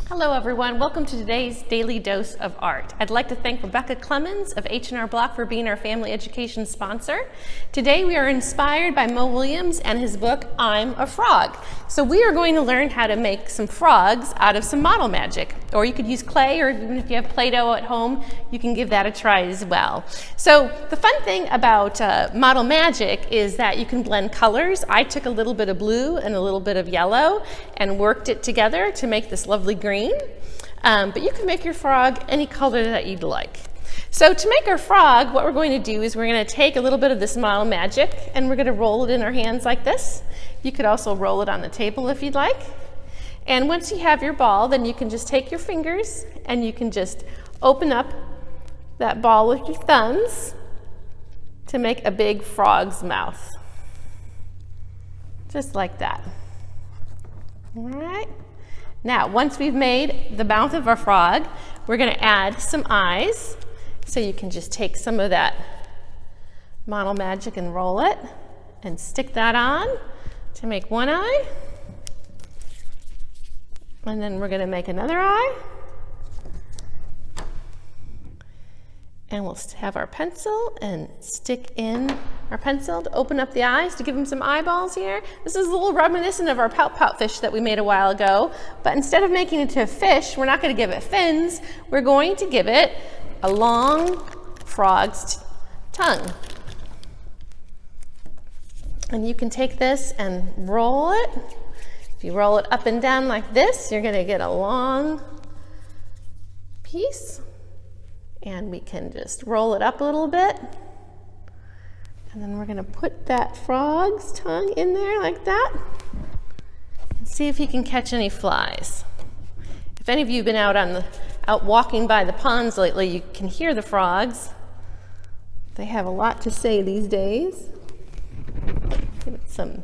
Hello everyone, welcome to today's Daily Dose of Art. I'd like to thank Rebecca Clemens of H&R Block for being our family education sponsor. Today we are inspired by Mo Willems and his book, I'm a Frog. So we are going to learn how to make some frogs out of some model magic. Or you could use clay, or even if you have Play-Doh at home, you can give that a try as well. So the fun thing about model magic is that you can blend colors. I took a little bit of blue and a little bit of yellow and worked it together to make this lovely green. But you can make your frog any color that you'd like. So to make our frog, what we're going to do is we're going to take a little bit of this model magic and we're going to roll it in our hands like this. You could also roll it on the table if you'd like. And once you have your ball, then you can just take your fingers and you can just open up that ball with your thumbs to make a big frog's mouth. Just like that. All right. Now, once we've made the mouth of our frog, we're going to add some eyes. So you can just take some of that model magic and roll it and stick that on to make one eye. And then we're going to make another eye. And we'll have our pencil and stick in our pencil to open up the eyes to give them some eyeballs here. This is a little reminiscent of our pout-pout fish that we made a while ago, but instead of making it to a fish, we're not going to give it fins. We're going to give it a long frog's tongue. And you can take this and roll it. If you roll it up and down like this, you're going to get a long piece. And we can just roll it up a little bit. And then we're going to put that frog's tongue in there like that. And see if you can catch any flies. If any of you have been out walking by the ponds lately, you can hear the frogs. They have a lot to say these days. Give it some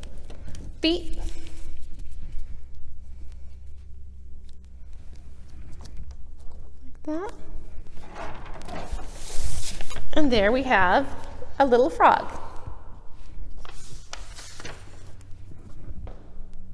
feet. Like that. And there we have a little frog.